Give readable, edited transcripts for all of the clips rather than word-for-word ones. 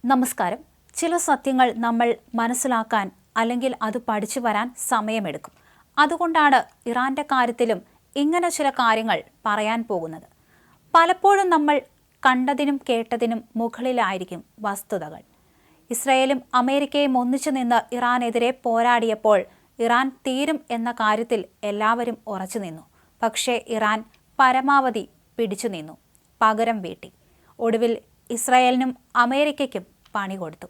നമസ്കാരം. ചില സത്യങ്ങൾ നമ്മൾ മനസ്സിലാക്കാൻ അല്ലെങ്കിൽ അത് പഠിച്ചു വരാൻ സമയമെടുക്കും. അതുകൊണ്ടാണ് ഇറാന്റെ കാര്യത്തിലും ഇങ്ങനെ ചില കാര്യങ്ങൾ പറയാൻ പോകുന്നത്. പലപ്പോഴും നമ്മൾ കണ്ടതിനും കേട്ടതിനും മുകളിലായിരിക്കും വസ്തുതകൾ. ഇസ്രായേലും അമേരിക്കയും ഒന്നിച്ചു നിന്ന് ഇറാനെതിരെ പോരാടിയപ്പോൾ ഇറാൻ തീരും എന്ന കാര്യത്തിൽ എല്ലാവരും ഉറച്ചു നിന്നു. പക്ഷേ ഇറാൻ പരമാവധി പിടിച്ചു നിന്നു, പകരം വീട്ടി. ഒടുവിൽ ഇസ്രായേലിനും അമേരിക്കയ്ക്കും പണി കൊടുത്തു.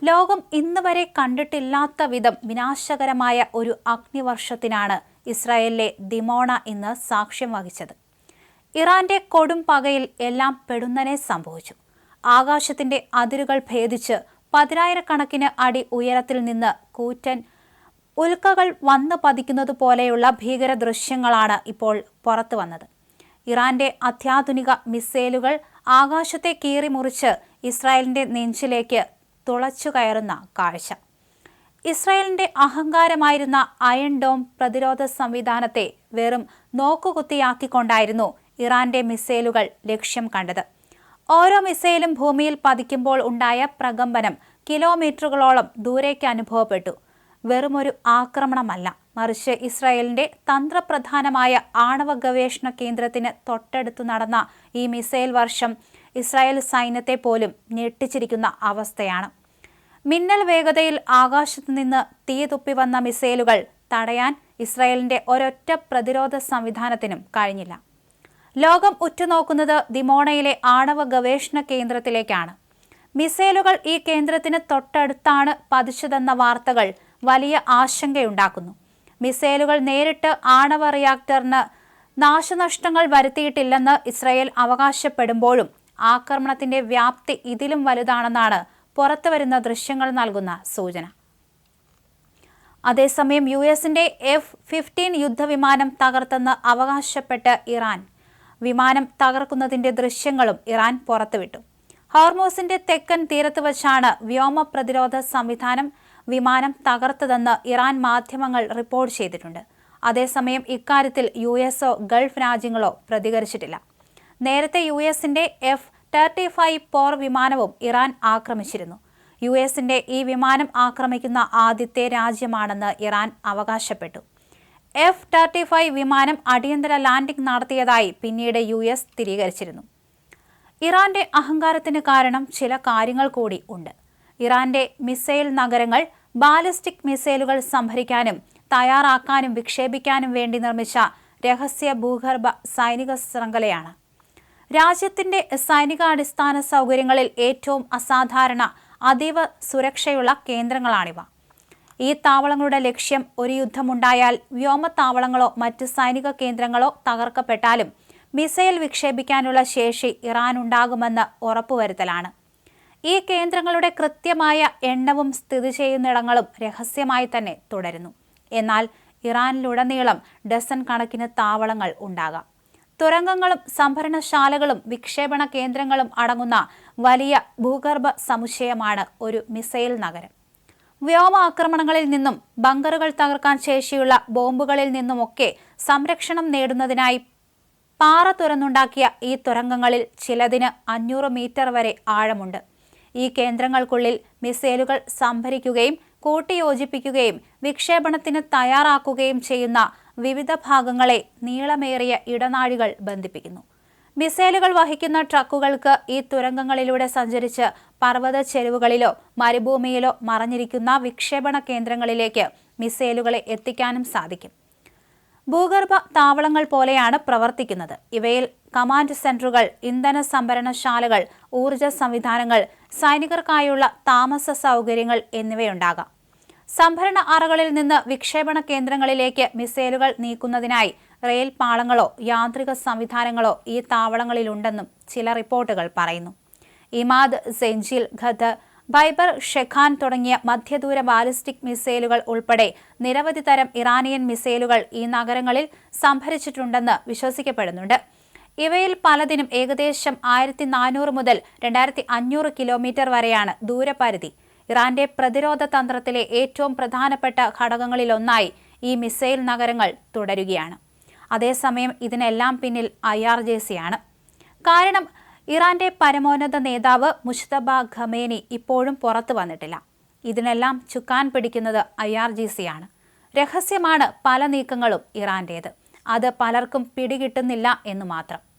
ലോകം ഇന്ന് വരെ കണ്ടിട്ടില്ലാത്ത വിധം വിനാശകരമായ ഒരു അഗ്നിവർഷത്തിനാണ് ഇസ്രായേലിലെ ദിമോണ ഇന്ന് സാക്ഷ്യം വഹിച്ചത്. ഇറാന്റെ കൊടും പകയിൽ എല്ലാം പെടുന്നനെ സംഭവിച്ചു. ആകാശത്തിന്റെ അതിരുകൾ ഭേദിച്ച് 10,000-കണക്കിന് അടി ഉയരത്തിൽ നിന്ന് കൂറ്റൻ ഉൽക്കകൾ വന്നു പതിക്കുന്നത് പോലെയുള്ള ഭീകര ദൃശ്യങ്ങളാണ് ഇപ്പോൾ പുറത്തു വന്നത്. ഇറാന്റെ അത്യാധുനിക മിസൈലുകൾ ആകാശത്തെ കീറിമുറിച്ച് ഇസ്രായേലിന്റെ നെഞ്ചിലേക്ക് തുളച്ചു കയറുന്ന കാഴ്ച. ഇസ്രായേലിന്റെ അഹങ്കാരമായിരുന്ന അയൺ ഡോം പ്രതിരോധ സംവിധാനത്തെ വെറും നോക്കുകുത്തിയാക്കിക്കൊണ്ടായിരുന്നു ഇറാന്റെ മിസൈലുകൾ ലക്ഷ്യം കണ്ടത്. ഓരോ മിസൈലും ഭൂമിയിൽ പതിക്കുമ്പോൾ ഉണ്ടായ പ്രകമ്പനം കിലോമീറ്ററുകളോളം ദൂരേക്ക് അനുഭവപ്പെട്ടു. വെറുമൊരു ആക്രമണമല്ല, മറിച്ച് ഇസ്രായേലിന്റെ തന്ത്രപ്രധാനമായ ആണവ ഗവേഷണ കേന്ദ്രത്തിന് തൊട്ടടുത്ത് നടന്ന ഈ മിസൈൽ വർഷം ഇസ്രായേൽ സൈന്യത്തെ പോലും ഞെട്ടിച്ചിരിക്കുന്ന അവസ്ഥയാണ്. മിന്നൽ വേഗതയിൽ ആകാശത്തു നിന്ന് തീ തുപ്പി വന്ന മിസൈലുകൾ തടയാൻ ഇസ്രായേലിന്റെ ഒരൊറ്റ പ്രതിരോധ സംവിധാനത്തിനും കഴിഞ്ഞില്ല. ലോകം ഉറ്റുനോക്കുന്നത് ദിമോണയിലെ ആണവ ഗവേഷണ കേന്ദ്രത്തിലേക്കാണ്. മിസൈലുകൾ ഈ കേന്ദ്രത്തിന് തൊട്ടടുത്താണ് പതിച്ചതെന്ന വാർത്തകൾ വലിയ ആശങ്കയുണ്ടാക്കുന്നു. മിസൈലുകൾ നേരിട്ട് ആണവ റിയാക്ടറിന് നാശനഷ്ടങ്ങൾ വരുത്തിയിട്ടില്ലെന്ന് ഇസ്രായേൽ അവകാശപ്പെടുമ്പോഴും ആക്രമണത്തിന്റെ വ്യാപ്തി ഇതിലും വലുതാണെന്നാണ് പുറത്തുവരുന്ന ദൃശ്യങ്ങൾ നൽകുന്ന സൂചന. അതേസമയം US-ന്റെ F-15 യുദ്ധവിമാനം തകർത്തെന്ന് അവകാശപ്പെട്ട് ഇറാൻ വിമാനം തകർക്കുന്നതിന്റെ ദൃശ്യങ്ങളും ഇറാൻ പുറത്തുവിട്ടു. ഹോർമൂസിന്റെ തെക്കൻ തീരത്ത് വച്ചാണ് വ്യോമ പ്രതിരോധ സംവിധാനം വിമാനം തകർത്തതെന്ന് ഇറാൻ മാധ്യമങ്ങൾ റിപ്പോർട്ട് ചെയ്തിട്ടുണ്ട്. അതേസമയം ഇക്കാര്യത്തിൽ US-ഓ ഗൾഫ് രാജ്യങ്ങളോ പ്രതികരിച്ചിട്ടില്ല. നേരത്തെ US-ന്റെ F-35 പോർ വിമാനവും ഇറാൻ ആക്രമിച്ചിരുന്നു. US-ന്റെ ഈ വിമാനം ആക്രമിക്കുന്ന ആദ്യത്തെ രാജ്യമാണെന്ന് ഇറാൻ അവകാശപ്പെട്ടു. F-35 വിമാനം അടിയന്തര ലാൻഡിംഗ് നടത്തിയതായി പിന്നീട് US സ്ഥിരീകരിച്ചിരുന്നു. ഇറാന്റെ അഹങ്കാരത്തിന് കാരണം ചില കാര്യങ്ങൾ കൂടി ഉണ്ട്. ഇറാന്റെ മിസൈൽ നഗരങ്ങൾ ബാലിസ്റ്റിക് മിസൈലുകൾ സംഭരിക്കാനും തയ്യാറാക്കാനും വിക്ഷേപിക്കാനും വേണ്ടി നിർമ്മിച്ച രഹസ്യ ഭൂഗർഭ സൈനിക ശൃംഖലയാണ്. രാജ്യത്തിന്റെ സൈനികാടിസ്ഥാന സൗകര്യങ്ങളിൽ ഏറ്റവും അസാധാരണ അതീവ സുരക്ഷയുള്ള കേന്ദ്രങ്ങളാണിവ. ഈ താവളങ്ങളുടെ ലക്ഷ്യം ഒരു യുദ്ധമുണ്ടായാൽ വ്യോമത്താവളങ്ങളോ മറ്റ് സൈനിക കേന്ദ്രങ്ങളോ തകർക്കപ്പെട്ടാലും മിസൈൽ വിക്ഷേപിക്കാനുള്ള ശേഷി ഇറാനുണ്ടാകുമെന്ന് ഉറപ്പുവരുത്തലാണ്. ഈ കേന്ദ്രങ്ങളുടെ കൃത്യമായ എണ്ണവും സ്ഥിതി ചെയ്യുന്നിടങ്ങളും രഹസ്യമായി തന്നെ തുടരുന്നു. എന്നാൽ ഇറാനിലുടനീളം ഡസൻ കണക്കിന് താവളങ്ങൾ ഉണ്ടാകാം. തുരങ്കങ്ങളും സംഭരണശാലകളും വിക്ഷേപണ കേന്ദ്രങ്ങളും അടങ്ങുന്ന വലിയ ഭൂഗർഭ സമുച്ചയമാണ് ഒരു മിസൈൽ നഗരം. വ്യോമാക്രമണങ്ങളിൽ നിന്നും ബങ്കറുകൾ തകർക്കാൻ ശേഷിയുള്ള ബോംബുകളിൽ നിന്നുമൊക്കെ സംരക്ഷണം നേടുന്നതിനായി പാറ തുരന്നുണ്ടാക്കിയ ഈ തുരങ്കങ്ങളിൽ ചിലതിന് 500 മീറ്റർ വരെ ആഴമുണ്ട്. ഈ കേന്ദ്രങ്ങൾക്കുള്ളിൽ മിസൈലുകൾ സംഭരിക്കുകയും കൂട്ടിയോജിപ്പിക്കുകയും വിക്ഷേപണത്തിന് തയ്യാറാക്കുകയും ചെയ്യുന്ന വിവിധ ഭാഗങ്ങളെ നീളമേറിയ ഇടനാഴികൾ ബന്ധിപ്പിക്കുന്നു. മിസൈലുകൾ വഹിക്കുന്ന ട്രക്കുകൾക്ക് ഈ തുരങ്കങ്ങളിലൂടെ സഞ്ചരിച്ച് പർവ്വത ചെരുവുകളിലോ മരുഭൂമിയിലോ മറഞ്ഞിരിക്കുന്ന വിക്ഷേപണ കേന്ദ്രങ്ങളിലേക്ക് മിസൈലുകളെ എത്തിക്കാനും സാധിക്കും. ഭൂഗർഭ താവളങ്ങൾ പോലെയാണ് പ്രവർത്തിക്കുന്നത്. ഇവയിൽ കമാൻഡ് സെന്ററുകൾ, ഇന്ധന സംഭരണശാലകൾ, ഊർജ സംവിധാനങ്ങൾ, സൈനികർക്കായുള്ള താമസ സൗകര്യങ്ങൾ എന്നിവയുണ്ടാകാം. സംഭരണ അറകളിൽ നിന്ന് വിക്ഷേപണ കേന്ദ്രങ്ങളിലേക്ക് മിസൈലുകൾ നീക്കുന്നതിനായി റെയിൽ പാളങ്ങളോ യാന്ത്രിക സംവിധാനങ്ങളോ ഈ താവളങ്ങളിലുണ്ടെന്നും ചില റിപ്പോർട്ടുകൾ പറയുന്നു. ഇമാദ്, സെഞ്ചിൽ, ഖദർ, ബൈബർ, ഷെഖാൻ തുടങ്ങിയ മധ്യദൂര ബാലിസ്റ്റിക് മിസൈലുകൾ ഉൾപ്പെടെ നിരവധി തരം ഇറാനിയൻ മിസൈലുകൾ ഈ നഗരങ്ങളിൽ സംഭരിച്ചിട്ടുണ്ടെന്ന് വിശ്വസിക്കപ്പെടുന്നുണ്ട്. ഇവയിൽ പലതിനും ഏകദേശം 1400 മുതൽ 2500 കിലോമീറ്റർ വരെയാണ് ദൂരപരിധി. ഇറാന്റെ പ്രതിരോധ തന്ത്രത്തിലെ ഏറ്റവും പ്രധാനപ്പെട്ട ഘടകങ്ങളിലൊന്നായി ഈ മിസൈൽ നഗരങ്ങൾ തുടരുകയാണ്. അതേസമയം ഇതിനെല്ലാം പിന്നിൽ IRGC ആണ്. കാരണം ഇറാന്റെ പരമോന്നത നേതാവ് മുജ്തബ ഖമേനി ഇപ്പോഴും പുറത്തു വന്നിട്ടില്ല. ഇതിനെല്ലാം ചുക്കാൻ പിടിക്കുന്നത് IRGC ആണ്. രഹസ്യമാണ് പല നീക്കങ്ങളും ഇറാന്റേത്. അത് പലർക്കും പിടികിട്ടുന്നില്ല എന്നു മാത്രം.